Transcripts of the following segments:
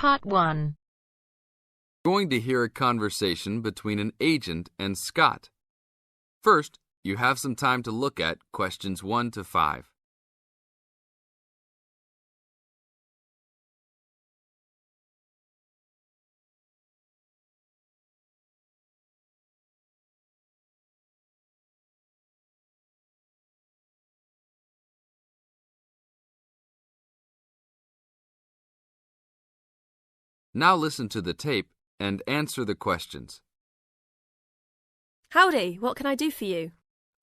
Part 1. You're going to hear a conversation between an agent and Scott. First, you have some time to look at questions 1 to 5. Now listen to the tape and answer the questions. Howdy, what can I do for you?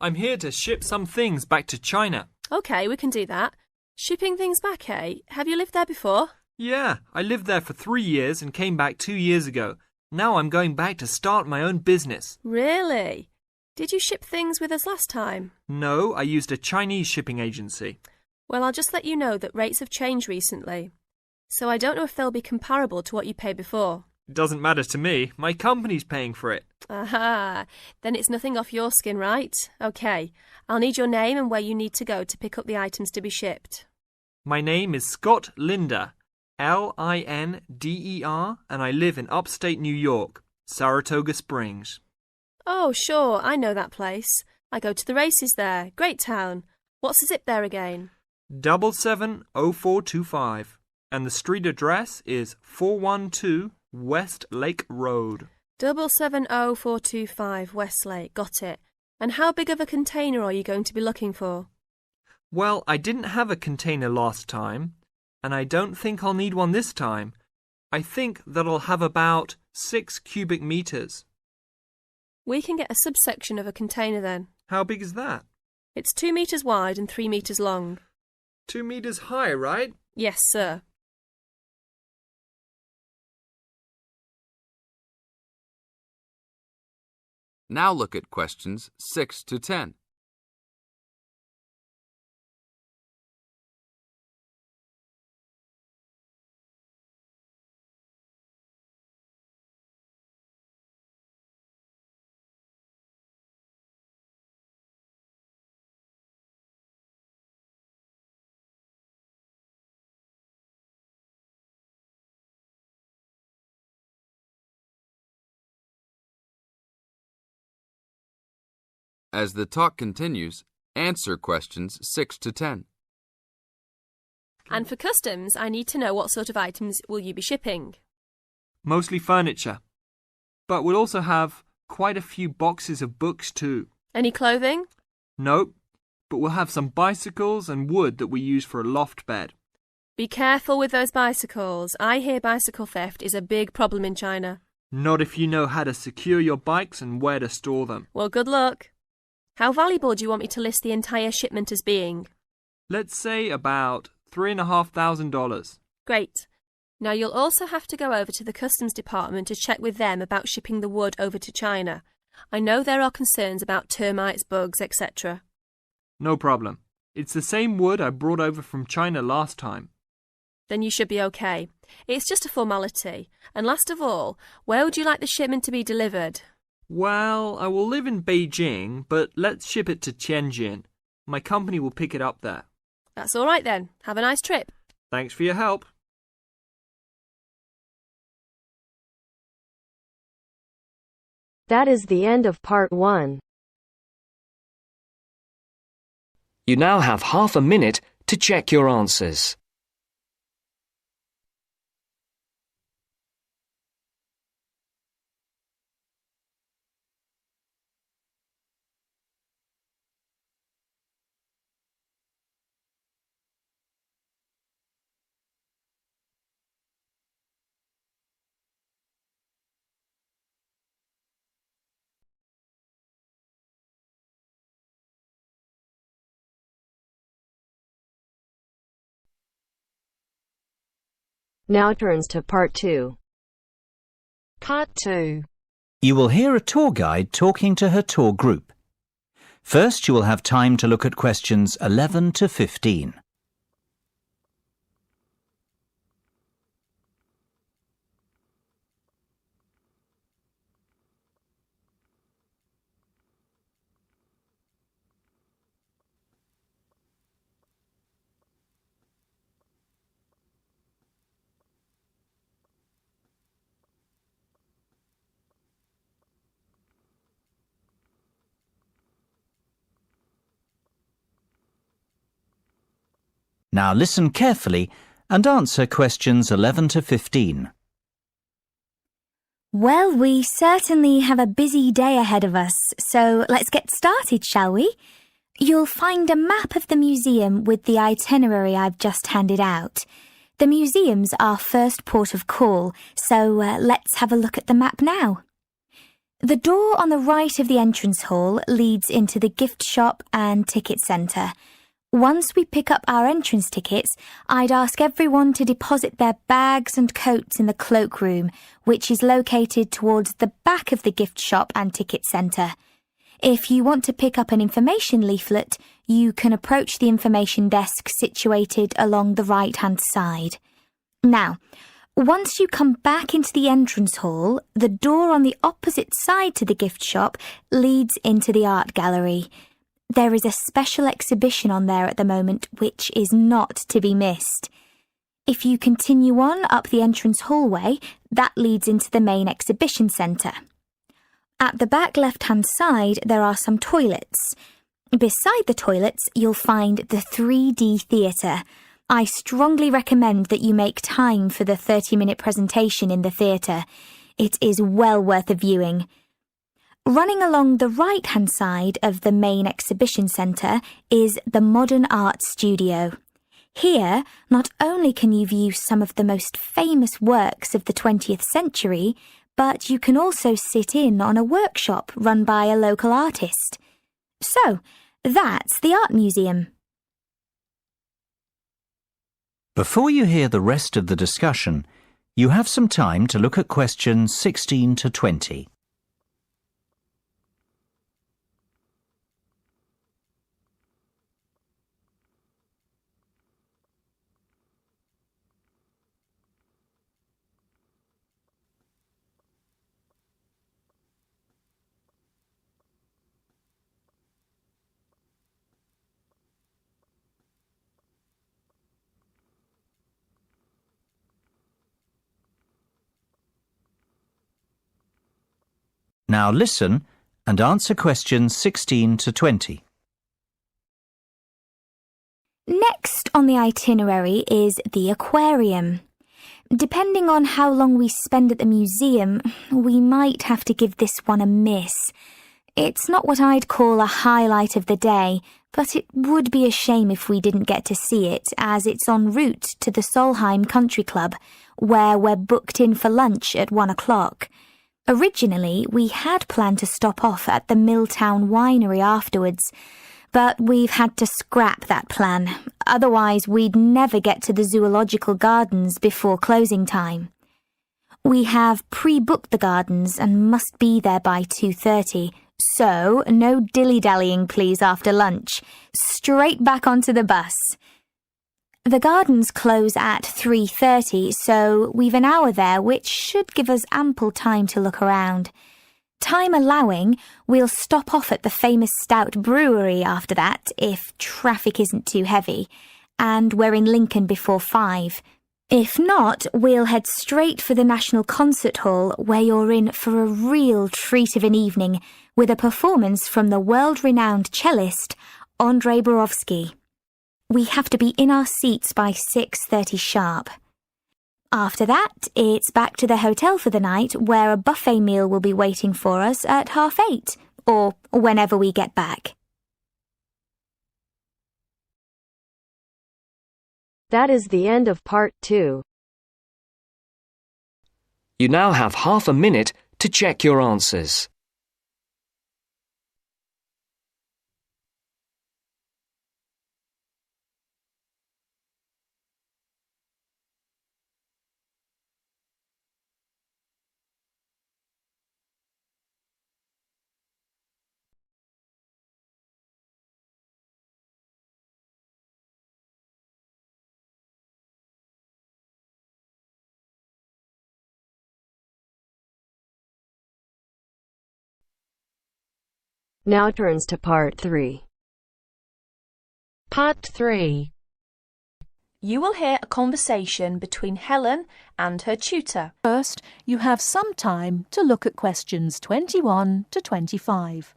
I'm here to ship some things back to China. Okay, we can do that. Shipping things back, eh? Have you lived there before? Yeah, I lived there for 3 years and came back 2 years ago. Now I'm going back to start my own business. Really? Did you ship things with us last time? No, I used a Chinese shipping agency. Well, I'll just let you know that rates have changed recently. So I don't know if they'll be comparable to what you paid before. It doesn't matter to me. My company's paying for it. Aha, then it's nothing off your skin, right? Okay, I'll need your name and where you need to go to pick up the items to be shipped. My name is Scott Linder, Linder, and I live in upstate New York, Saratoga Springs. Oh, sure, I know that place. I go to the races there. Great town. What's the zip there again? 770425. And the street address is 412 West Lake Road. 770425 Westlake, got it. And how big of a container are you going to be looking for? Well, I didn't have a container last time, and I don't think I'll need one this time. I think that I'll have about 6 cubic meters. We can get a subsection of a container then. How big is that? It's 2 meters wide and 3 meters long. 2 meters high, right? Yes, sir. Now look at questions 6 to 10. As the talk continues, answer questions 6 to 10. And for customs, I need to know what sort of items will you be shipping? Mostly furniture. But we'll also have quite a few boxes of books too. Any clothing? Nope, but we'll have some bicycles and wood that we use for a loft bed. Be careful with those bicycles. I hear bicycle theft is a big problem in China. Not if you know how to secure your bikes and where to store them. Well, good luck. How valuable do you want me to list the entire shipment as being? Let's say about $3,500. Great. Now you'll also have to go over to the customs department to check with them about shipping the wood over to China. I know there are concerns about termites, bugs, etc. No problem. It's the same wood I brought over from China last time. Then you should be okay. It's just a formality. And last of all, where would you like the shipment to be delivered? Well, I will live in Beijing, but let's ship it to Tianjin. My company will pick it up there. That's all right then. Have a nice trip. Thanks for your help. That is the end of part 1. You now have half a minute to check your answers. Now turns to part 2. Part 2. You will hear a tour guide talking to her tour group. First, you will have time to look at questions 11 to 15. Now listen carefully and answer questions 11 to 15. Well, we certainly have a busy day ahead of us, so let's get started, shall we? You'll find a map of the museum with the itinerary I've just handed out. The museum's our first port of call, so let's have a look at the map now. The door on the right of the entrance hall leads into the gift shop and ticket centre. Once we pick up our entrance tickets, I'd ask everyone to deposit their bags and coats in the cloakroom, which is located towards the back of the gift shop and ticket centre. If you want to pick up an information leaflet, you can approach the information desk situated along the right-hand side. Now, once you come back into the entrance hall, the door on the opposite side to the gift shop leads into the art gallery. There is a special exhibition on there at the moment which is not to be missed. If you continue on up the entrance hallway, that leads into the main exhibition centre. At the back left-hand side, there are some toilets. Beside the toilets, you'll find the 3D theatre. I strongly recommend that you make time for the 30-minute presentation in the theatre. It is well worth a viewing. Running along the right-hand side of the main exhibition centre is the Modern Art Studio. Here, not only can you view some of the most famous works of the 20th century, but you can also sit in on a workshop run by a local artist. So, that's the art museum. Before you hear the rest of the discussion, you have some time to look at questions 16 to 20. Now listen and answer questions 16 to 20. Next on the itinerary is the aquarium. Depending on how long we spend at the museum, we might have to give this one a miss. It's not what I'd call a highlight of the day, but it would be a shame if we didn't get to see it, as it's en route to the Solheim Country Club, where we're booked in for lunch at 1 o'clock. Originally, we had planned to stop off at the Milltown Winery afterwards, but we've had to scrap that plan. Otherwise, we'd never get to the Zoological Gardens before closing time. We have pre-booked the gardens and must be there by 2:30, so no dilly-dallying please after lunch. Straight back onto the bus. The gardens close at 3:30, so we've an hour there, which should give us ample time to look around. Time allowing, we'll stop off at the famous Stout Brewery after that, if traffic isn't too heavy, and we're in Lincoln before 5. If not, we'll head straight for the National Concert Hall, where you're in for a real treat of an evening, with a performance from the world-renowned cellist, Andrei Borovsky. We have to be in our seats by 6:30 sharp. After that, it's back to the hotel for the night, where a buffet meal will be waiting for us at 8:30, or whenever we get back. That is the end of part 2. You now have half a minute to check your answers. Now turns to part 3. Part 3. You will hear a conversation between Helen and her tutor. First, you have some time to look at questions 21 to 25.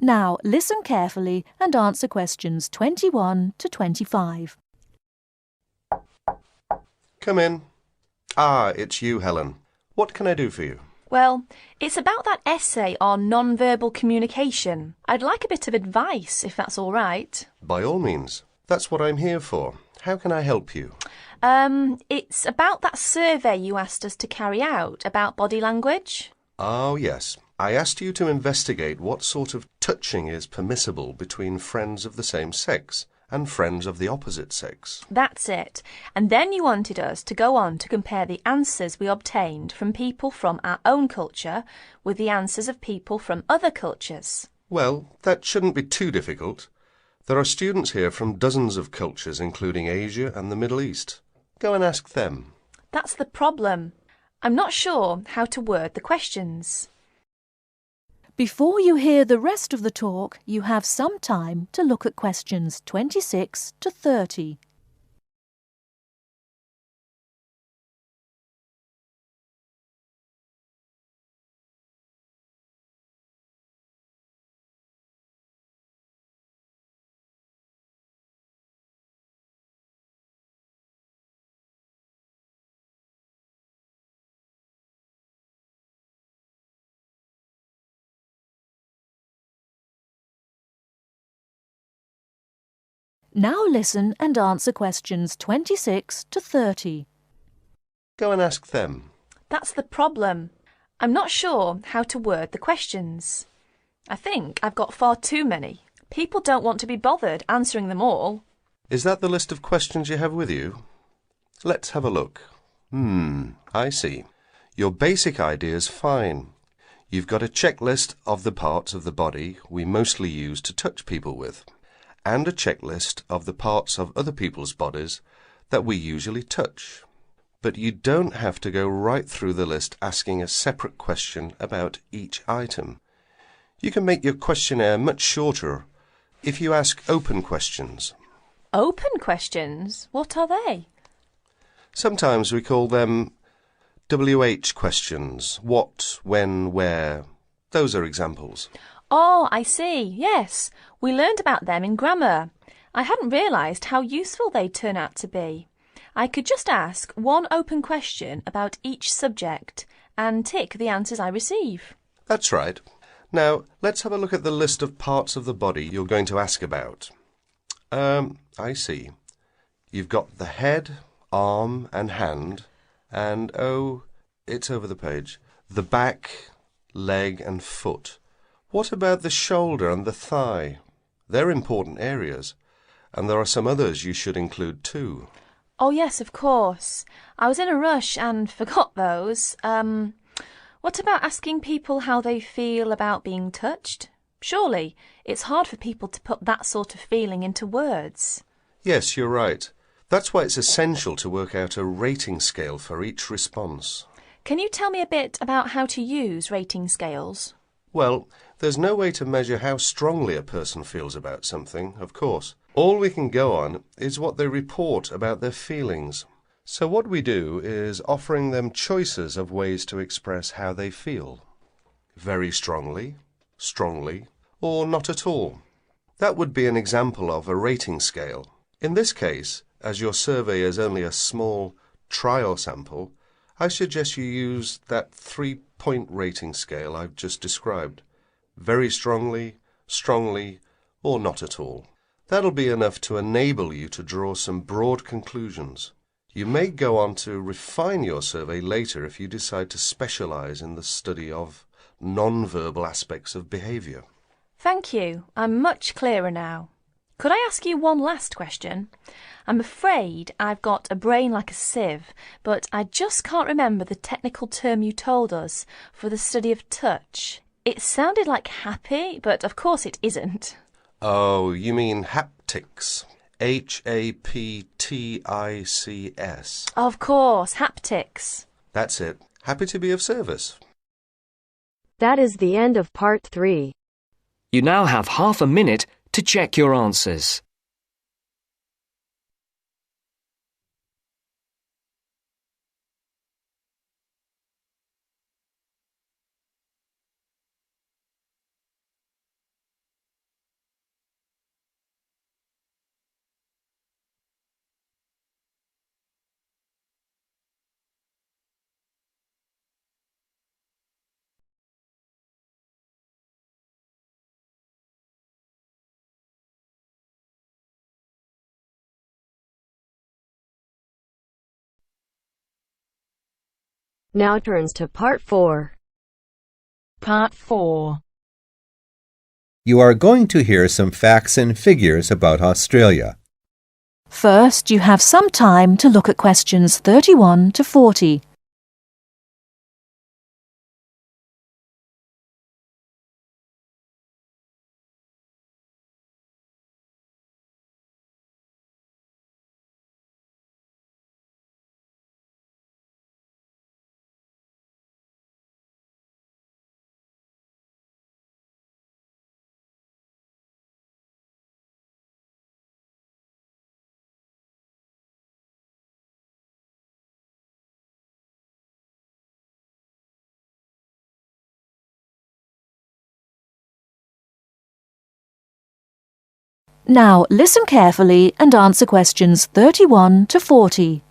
Now listen carefully and answer questions 21 to 25. Come in. Ah, it's you, Helen. What can I do for you? Well, it's about that essay on non-verbal communication. I'd like a bit of advice, if that's all right. By all means. That's what I'm here for. How can I help you? It's about that survey you asked us to carry out about body language. Oh, yes. I asked you to investigate what sort of touching is permissible between friends of the same sex and friends of the opposite sex. That's it. And then you wanted us to go on to compare the answers we obtained from people from our own culture with the answers of people from other cultures. Well, that shouldn't be too difficult. There are students here from dozens of cultures, including Asia and the Middle East. Go and ask them. That's the problem. I'm not sure how to word the questions. Before you hear the rest of the talk, you have some time to look at questions 26 to 30. Now listen and answer questions 26 to 30. Go and ask them. That's the problem. I'm not sure how to word the questions. I think I've got far too many. People don't want to be bothered answering them all. Is that the list of questions you have with you? Let's have a look. I see. Your basic idea is fine. You've got a checklist of the parts of the body we mostly use to touch people with, and a checklist of the parts of other people's bodies that we usually touch. But you don't have to go right through the list asking a separate question about each item. You can make your questionnaire much shorter if you ask open questions. Open questions? What are they? Sometimes we call them WH questions. What, when, where. Those are examples. Oh, I see. Yes, we learned about them in grammar. I hadn't realised how useful they'd turn out to be. I could just ask one open question about each subject and tick the answers I receive. That's right. Now, let's have a look at the list of parts of the body you're going to ask about. I see. You've got the head, arm and hand, and, it's over the page, the back, leg and foot. What about the shoulder and the thigh? They're important areas, and there are some others you should include too. Oh, yes, of course. I was in a rush and forgot those. What about asking people how they feel about being touched? Surely it's hard for people to put that sort of feeling into words. Yes, you're right. That's why it's essential to work out a rating scale for each response. Can you tell me a bit about how to use rating scales? Well, there's no way to measure how strongly a person feels about something, of course. All we can go on is what they report about their feelings. So what we do is offering them choices of ways to express how they feel. Very strongly, strongly, or not at all. That would be an example of a rating scale. In this case, as your survey is only a small trial sample, I suggest you use that 3-point rating scale I've just described. Very strongly, strongly, or not at all. That'll be enough to enable you to draw some broad conclusions. You may go on to refine your survey later if you decide to specialise in the study of non-verbal aspects of behaviour. Thank you. I'm much clearer now. Could I ask you one last question? I'm afraid I've got a brain like a sieve, but I just can't remember the technical term you told us for the study of touch. It sounded like happy, but of course it isn't. Oh, you mean haptics. Haptics. Of course, haptics. That's it. Happy to be of service. That is the end of part 3. You now have half a minute to check your answers. Now turns to Part 4. Part 4. You are going to hear some facts and figures about Australia. First, you have some time to look at questions 31 to 40. Now listen carefully and answer questions 31 to 40.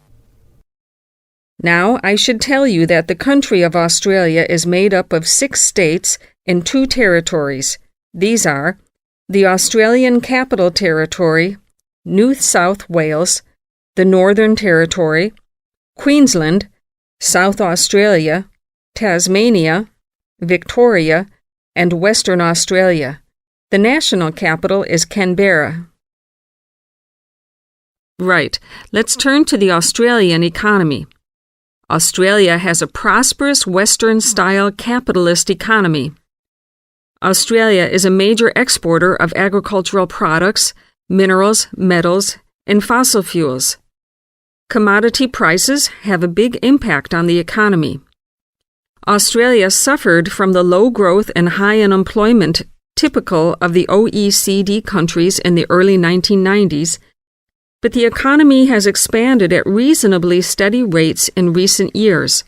Now I should tell you that the country of Australia is made up of 6 states and 2 territories. These are the Australian Capital Territory, New South Wales, the Northern Territory, Queensland, South Australia, Tasmania, Victoria, and Western Australia. The national capital is Canberra. Right, let's turn to the Australian economy. Australia has a prosperous Western-style capitalist economy. Australia is a major exporter of agricultural products, minerals, metals, and fossil fuels. Commodity prices have a big impact on the economy. Australia suffered from the low growth and high unemployment typical of the OECD countries in the early 1990s, but the economy has expanded at reasonably steady rates in recent years.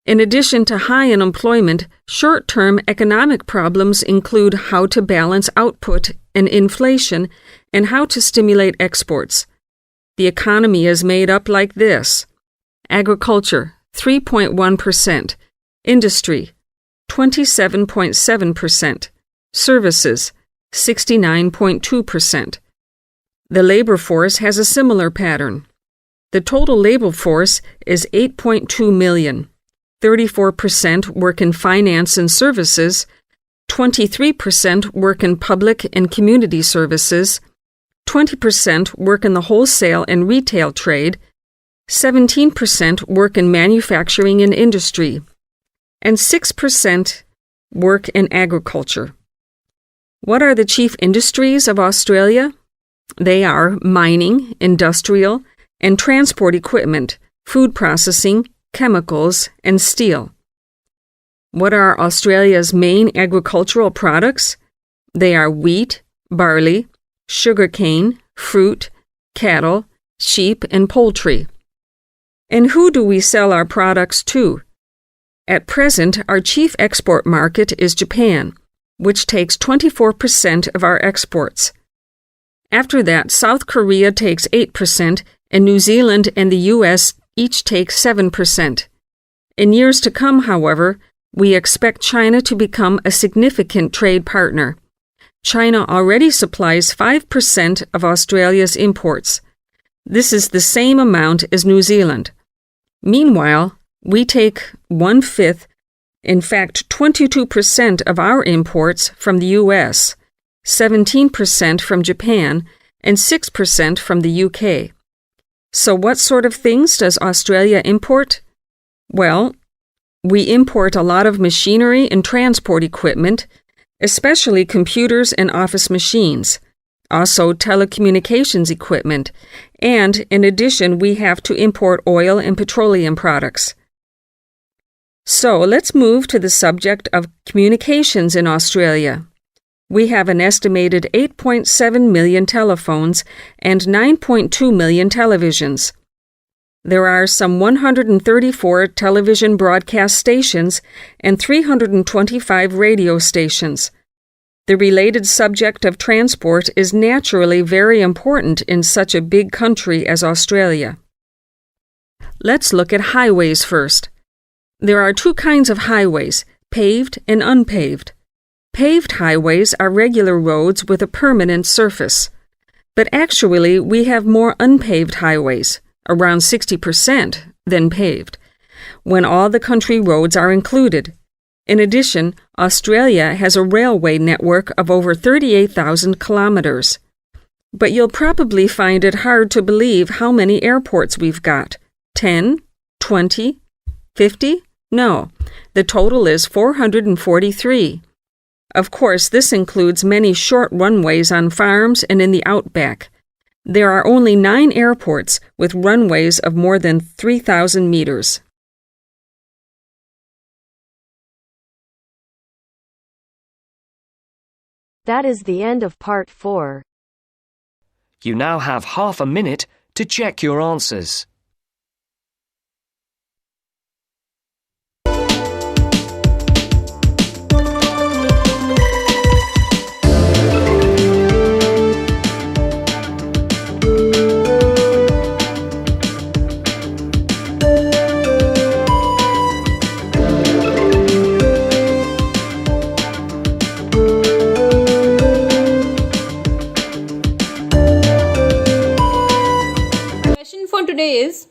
In addition to high unemployment, short-term economic problems include how to balance output and inflation and how to stimulate exports. The economy is made up like this: agriculture, 3.1%, industry, 27.7%, services, 69.2%. The labor force has a similar pattern. The total labor force is 8.2 million. 34% work in finance and services, 23% work in public and community services, 20% work in the wholesale and retail trade, 17% work in manufacturing and industry, and 6% work in agriculture. What are the chief industries of Australia? They are mining, industrial, and transport equipment, food processing, chemicals, and steel. What are Australia's main agricultural products? They are wheat, barley, sugarcane, fruit, cattle, sheep, and poultry. And who do we sell our products to? At present, our chief export market is Japan, which takes 24% of our exports. After that, South Korea takes 8%, and New Zealand and the U.S. each take 7%. In years to come, however, we expect China to become a significant trade partner. China already supplies 5% of Australia's imports. This is the same amount as New Zealand. Meanwhile, we take 1/5, in fact 22% of our imports from the U.S., 17% from Japan, and 6% from the UK. So what sort of things does Australia import? Well, we import a lot of machinery and transport equipment, especially computers and office machines, also telecommunications equipment, and in addition we have to import oil and petroleum products. So let's move to the subject of communications in Australia. We have an estimated 8.7 million telephones and 9.2 million televisions. There are some 134 television broadcast stations and 325 radio stations. The related subject of transport is naturally very important in such a big country as Australia. Let's look at highways first. There are 2 kinds of highways, paved and unpaved. Paved highways are regular roads with a permanent surface. But actually, we have more unpaved highways, around 60%, than paved. when all the country roads are included. In addition, Australia has a railway network of over 38,000 kilometers. But you'll probably find it hard to believe how many airports we've got. 10? 20? 50? No, the total is 443. Of course, this includes many short runways on farms and in the outback. There are only 9 airports with runways of more than 3,000 meters. That is the end of part 4. You now have half a minute to check your answers. Today is,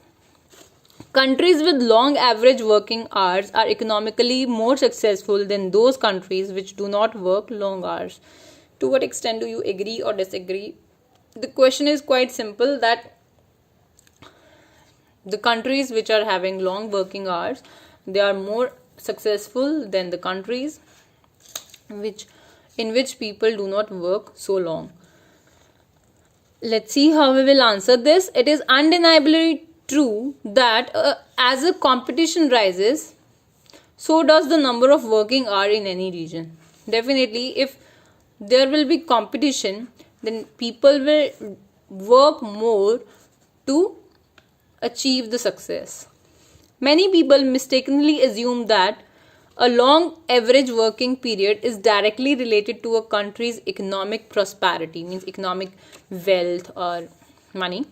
countries with long average working hours are economically more successful than those countries which do not work long hours. To what extent do you agree or disagree? The question is quite simple, that the countries which are having long working hours, they are more successful than the countries in which people do not work so long. Let's see how we will answer this. It is undeniably true that as a competition rises, so does the number of working hours in any region. Definitely, if there will be competition, then people will work more to achieve the success. Many people mistakenly assume that a long average working period is directly related to a country's economic prosperity, means economic wealth or money.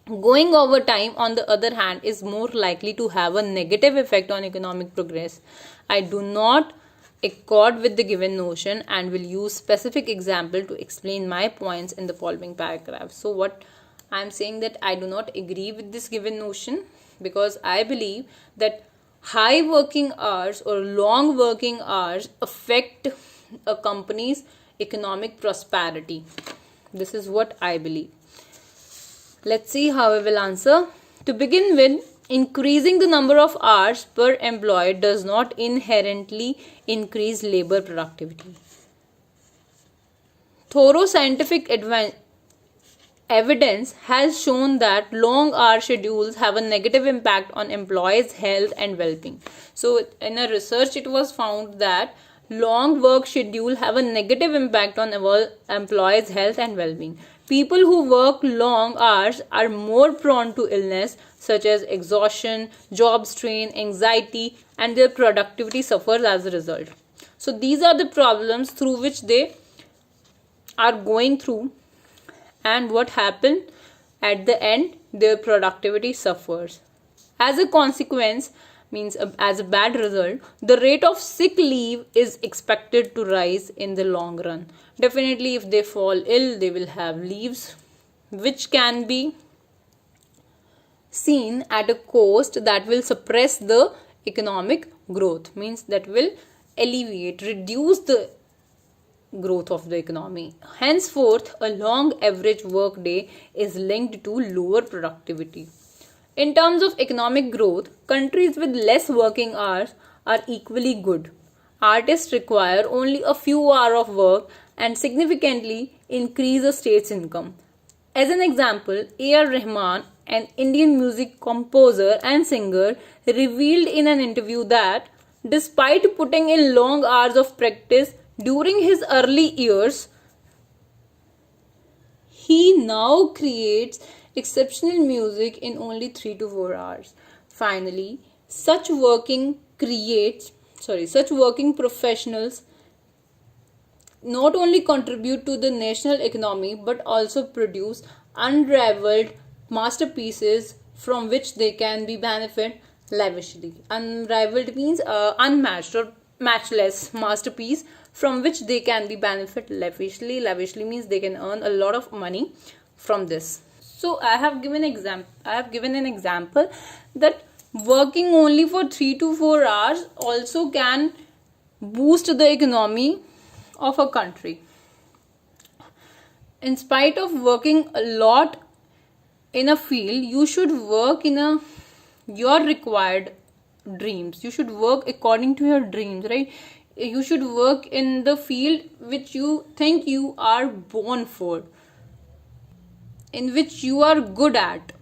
Going over time, on the other hand, is more likely to have a negative effect on economic progress. I do not accord with the given notion and will use specific example to explain my points in the following paragraph. So what I am saying, that I do not agree with this given notion, because I believe that high working hours or long working hours affect a company's economic prosperity. This is what I believe. Let's see how I will answer. To begin with, increasing the number of hours per employee does not inherently increase labor productivity. Thorough scientific evidence has shown that long hour schedules have a negative impact on employees' health and well-being. So in a research, it was found that long work schedule have a negative impact on employees' health and well-being. People who work long hours are more prone to illness such as exhaustion, job strain, anxiety, and their productivity suffers as a result. So these are the problems through which they are going through, and what happened at the end, their productivity suffers. As a consequence, means as a bad result, the rate of sick leave is expected to rise in the long run. Definitely, if they fall ill, they will have leaves, which can be seen at a cost that will suppress the economic growth, means that will reduce the growth of the economy. Henceforth, a long average work day is linked to lower productivity. In terms of economic growth, countries with less working hours are equally good. Artists require only a few hours of work and significantly increase a state's income. As an example, A.R. Rahman, an Indian music composer and singer, revealed in an interview that despite putting in long hours of practice during his early years, he now creates exceptional music in only 3 to 4 hours. Finally, such working professionals not only contribute to the national economy but also produce unrivaled masterpieces from which they can be benefit lavishly. Unrivaled means unmatched or matchless masterpiece from which they can be benefit lavishly. Lavishly means they can earn a lot of money from this. So I have given an example that working only for 3 to 4 hours also can boost the economy of a country. In spite of working a lot in a field, you should work in your required dreams. You should work according to your dreams, right? You should work in the field which you think you are born for, in which you are good at.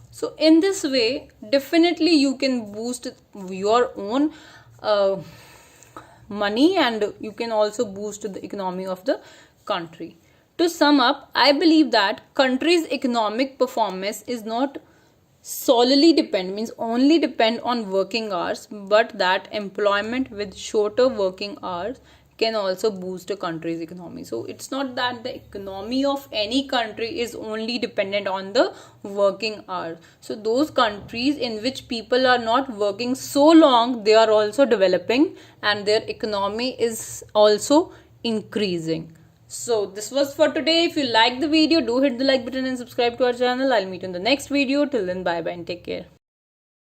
So in this way, definitely you can boost your own money, and you can also boost the economy of the country. To sum up, I believe that country's economic performance is not solely depend on working hours, but that employment with shorter working hours can also boost a country's economy. So it's not that the economy of any country is only dependent on the working hours. So those countries in which people are not working so long, they are also developing and their economy is also increasing. So this was for today. If you like the video, do hit the like button and subscribe to our channel. I'll meet you in the next video. Till then, bye bye and take care.